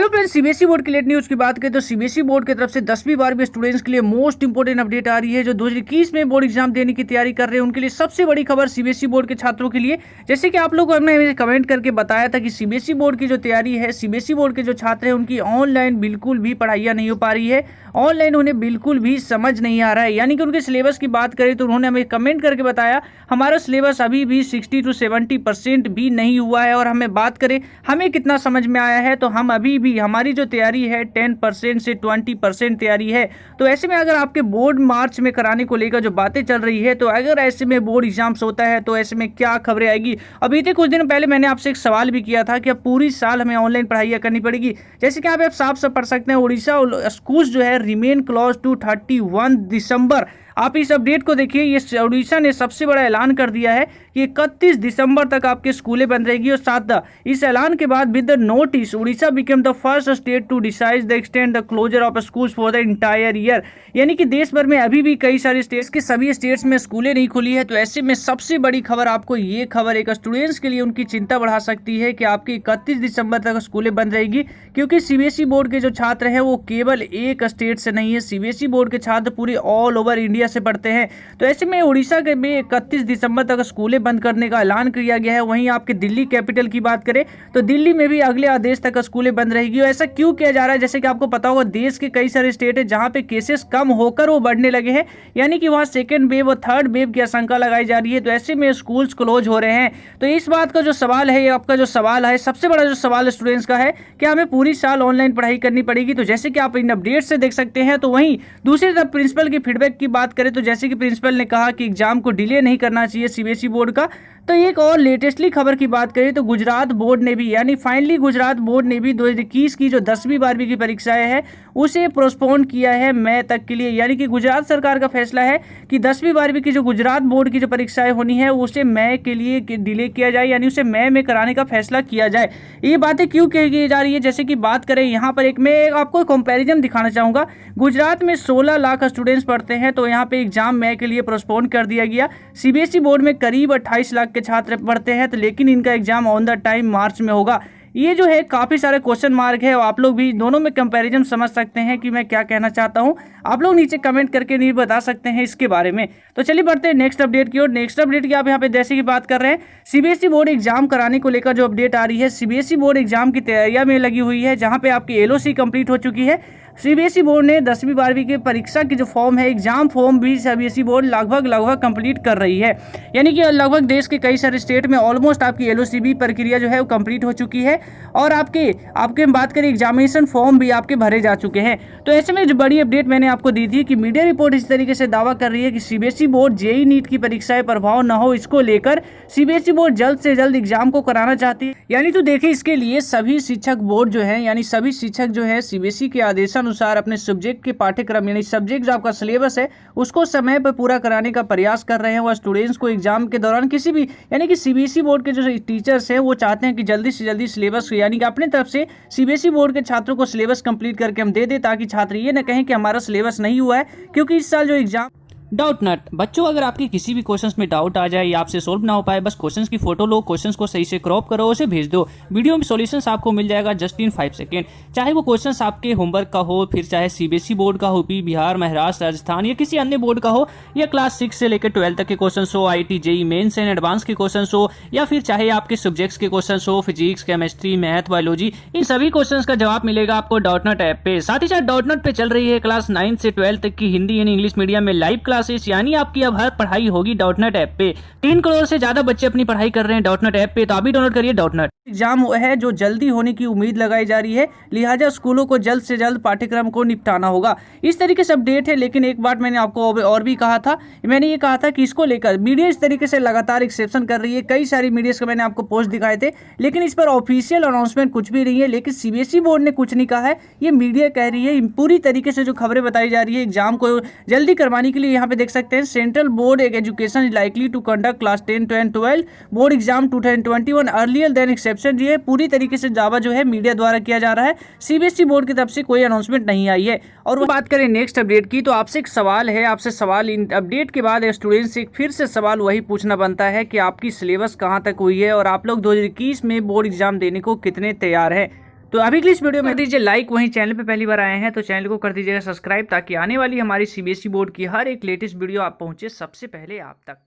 Hello friends, CBSE board की late news की बात करें तो सीबीएसई बोर्ड की तरफ से 10वीं 12वीं स्टूडेंट्स के लिए मोस्ट इंपोर्टेंट अपडेट आ रही है। जो 2021 में बोर्ड एग्जाम देने की तैयारी कर रहे हैं उनके लिए सबसे बड़ी खबर सीबीएसई बोर्ड के छात्रों के लिए। जैसे कि आप लोगों ने कमेंट करके बताया था कि सीबीएसई बोर्ड की जो तैयारी है, सीबीएसई बोर्ड के जो छात्र हैं उनकी ऑनलाइन बिल्कुल भी पढ़ाइयाँ नहीं हो पा रही है, ऑनलाइन उन्हें बिल्कुल भी समझ नहीं आ रहा है। यानी कि उनके सिलेबस की बात करें तो उन्होंने हमें कमेंट करके बताया हमारा सिलेबस अभी भी 60 to 70% भी नहीं हुआ है। और हमें बात करें हमें कितना समझ में आया है, तो हम अभी भी हमारी जो तैयारी है 10% से 20% तैयारी है। तो ऐसे में अगर आपके बोर्ड मार्च में कराने को लेकर जो बातें चल रही है, तो अगर ऐसे में बोर्ड एग्जाम्स होता है तो ऐसे में क्या खबरें आएगी। अभी थे कुछ दिन पहले मैंने आपसे एक सवाल भी किया था कि अब पूरी साल हमें ऑनलाइन पढ़ाई करनी पड़ेगी। जैसे कि आप साफ साफ पढ़ सकते हैं, उड़ीसा स्कूल जो है रिमेन क्लोज टू 31 दिसंबर। आप इस अपडेट को देखिए, ये उड़ीसा ने सबसे बड़ा ऐलान कर दिया है कि 31 दिसंबर तक आपके स्कूलें बंद रहेगी। और साथ इस ऐलान के बाद with the notice Orissa became the first state to decide the extend the closure of schools for the entire year. यानी कि देश भर में अभी भी कई सारे स्टेट्स के सभी स्टेट्स में स्कूलें नहीं खुली है। तो ऐसे में सबसे बड़ी खबर आपको ये खबर एक स्टूडेंट्स के लिए उनकी चिंता बढ़ा सकती है कि आपकी 31 दिसंबर तक स्कूलें बंद रहेगी, क्योंकि सीबीएसई बोर्ड के जो छात्र हैं वो केवल एक स्टेट से नहीं है, सीबीएसई बोर्ड के छात्र पूरे ऑल ओवर इंडिया से पढ़ते हैं। तो ऐसे में उड़ीसा के में 31 दिसंबर तक स्कूलें बंद करने का ऐलान किया गया है। वहीं आपके दिल्ली कैपिटल की बात करें तो दिल्ली में भी अगले आदेश तक स्कूलें बंद रहेगी। और ऐसा क्यों किया जा रहा है, जैसे कि आपको पता होगा देश के कई सारे स्टेट है जहां पे केसेस कम होकर वो बढ़ने लगे हैं, यानी कि वहां सेकेंड वेव और थर्ड वेव की आशंका लगाई जा रही है। तो ऐसे में स्कूल्स क्लोज हो रहे हैं। तो इस बात का जो सवाल है, ये आपका जो सवाल है, सबसे बड़ा जो सवाल स्टूडेंट्स का है कि हमें पूरी साल ऑनलाइन पढ़ाई करनी पड़ेगी। तो जैसे कि आप इन अपडेट से देख सकते हैं, तो वहीं दूसरी तरफ प्रिंसिपल की फीडबैक की बात करें तो जैसे कि प्रिंसिपल ने कहा कि एग्जाम को डिले नहीं करना चाहिए सीबीएसई बोर्ड का। तो एक और लेटेस्टली खबर की बात करें तो गुजरात बोर्ड ने भी, यानी फाइनली गुजरात बोर्ड ने भी 2021 की जो 10वीं 12वीं की परीक्षाएं हैं उसे पोस्टपोन किया है मई तक के लिए। यानी कि गुजरात सरकार का फैसला है कि 10वीं 12वीं की जो गुजरात बोर्ड की जो परीक्षाएं होनी है उसे मई के लिए डिले किया जाए, यानी उसे मई में कराने का फैसला किया जाए। ये बातें क्यों कही जा रही है, जैसे कि बात करें यहाँ पर मैं आपको कंपेरिजन दिखाना चाहूँगा। गुजरात में 16 लाख स्टूडेंट्स पढ़ते हैं, तो यहाँ पे एग्जाम मई के लिए पोस्टपोन कर दिया गया। सीबीएसई बोर्ड में करीब 28 लाख के छात्र पढ़ते हैं, तो लेकिन इनका एग्जाम ऑन द टाइम मार्च में होगा। ये जो है काफ़ी सारे क्वेश्चन मार्क है और आप लोग भी दोनों में कंपैरिजन समझ सकते हैं कि मैं क्या कहना चाहता हूं। आप लोग नीचे कमेंट करके नहीं बता सकते हैं इसके बारे में। तो चलिए बढ़ते हैं नेक्स्ट अपडेट की ओर। नेक्स्ट अपडेट की आप यहां पे जैसे की बात कर रहे हैं, सीबीएसई बोर्ड एग्जाम कराने को लेकर जो अपडेट आ रही है, सीबीएसई बोर्ड एग्जाम की तैयारियां में लगी हुई है, जहां पे आपकी एलओसी कंप्लीट हो चुकी है। सीबीएसई बोर्ड ने 10वीं 12वीं की परीक्षा की जो फॉर्म है, एग्जाम फॉर्म भी सीबीएसई बोर्ड लगभग कंप्लीट कर रही है। यानी कि लगभग देश के कई सारे स्टेट में ऑलमोस्ट आपकी एलओसी भी प्रक्रिया जो है वो कंप्लीट हो चुकी है। और आपके बात करें एग्जामिनेशन फॉर्म भी आपके भरे जा चुके हैं। तो ऐसे में जो बड़ी अपडेट मैंने आपको दी थी कि मीडिया रिपोर्ट इस तरीके से दावा कर रही है कि सीबीएसई बोर्ड जेईई नीट की परीक्षाएं प्रभाव न हो, इसको लेकर सीबीएसई बोर्ड जल्द से जल्द एग्जाम को कराना चाहती है। यानी तो देखिए, इसके लिए सभी शिक्षक बोर्ड जो है, यानी सभी शिक्षक जो है सीबीएसई के आदेशानुसार अपने सब्जेक्ट के पाठ्यक्रम, यानी सब्जेक्ट जो आपका सिलेबस है उसको समय पर पूरा कराने का प्रयास कर रहे हैं। और स्टूडेंट्स को एग्जाम के दौरान किसी भी, यानी कि सीबीएसई बोर्ड के जो टीचर्स हैं वो चाहते हैं कि जल्दी से जल्दी सिलेबस, यानी कि अपने तरफ से सीबीएसई बोर्ड के छात्रों को सिलेबस कंप्लीट करके हम दे दें, ताकि छात्र ये न कहें कि हमारा सिलेबस नहीं हुआ है। क्योंकि इस साल जो एग्जाम डाउट नट बच्चों, अगर आपके किसी भी क्वेश्चंस में डाउट आ जाए या आपसे सोल्व ना हो पाए, बस क्वेश्चंस की फोटो लो, क्वेश्चंस को सही से क्रॉप करो, उसे भेज दो। वीडियो में सॉल्यूशंस आपको मिल जाएगा जस्ट इन 5 सेकेंड। चाहे वो क्वेश्चंस आपके होमवर्क का हो, फिर चाहे सीबीएसई बोर्ड का हो, बिहार, महाराष्ट्र, राजस्थान या किसी अन्य बोर्ड का हो, या क्लास 6 से लेकर 12 तक के क्वेश्चन हो, IIT JEE mains and advance के क्वेश्चन हो, या फिर चाहे आपके सब्जेक्ट्स के क्वेश्चन हो, फिजिक्स, केमिस्ट्री, मैथ, बायोलॉजी, इन सभी क्वेश्चन का जवाब मिलेगा आपको डॉट नट ऐप पे। साथ ही साथ डॉट नट पे चल रही है क्लास 9 से 12 तक की हिंदी यानी इंग्लिश मीडियम में लाइव क्लासेस, यानी आपकी अब हर पढ़ाई होगी डॉट नट ऐप पे। 3 करोड़ से ज्यादा बच्चे अपनी पढ़ाई कर रहे हैं डॉट नट ऐप पे, तो अभी डाउनलोड करिए डॉट नट। एग्जाम है जो जल्दी होने की उम्मीद लगाई जा रही है, लिहाजा स्कूलों को जल्द से जल्द पाठ्यक्रम को निपटाना होगा। इस तरीके से अपडेट है। लेकिन एक बात मैंने आपको और भी कहा था, मैंने ये कहा था कि इसको लेकर मीडिया इस तरीके से लगातार एक्सेप्शन कर रही है। कई सारी मीडिया का मैंने आपको पोस्ट दिखाए थे, लेकिन इस पर ऑफिशियल अनाउंसमेंट कुछ भी नहीं है। लेकिन सीबीएसई बोर्ड ने कुछ नहीं कहा है, ये मीडिया कह रही है। पूरी तरीके से जो खबरें बताई जा रही है एग्जाम को जल्दी करवाने के लिए, यहाँ पे देख सकते हैं central board education is likely to conduct class 10 and 12 board exam 2021 earlier than exception. ये पूरी तरीके से दावा जो है मीडिया द्वारा किया जा रहा है, सीबीएसई बोर्ड की तरफ से कोई अनाउंसमेंट नहीं आई है। और वो बात करें नेक्स्ट अपडेट की, तो आपसे एक सवाल है, आपसे सवाल इन अपडेट के बाद स्टूडेंट से फिर से सवाल वही पूछना बनता है कि आपकी सिलेबस कहाँ तक हुई है और आप लोग 2021 में बोर्ड एग्जाम देने को कितने तैयार हैं। तो अभी के इस वीडियो में कर दीजिए लाइक, वहीं चैनल पे पहली बार आए हैं तो चैनल को कर दीजिएगा सब्सक्राइब, ताकि आने वाली हमारी सीबीएसई बोर्ड की हर एक लेटेस्ट वीडियो आप पहुंचे सबसे पहले आप तक।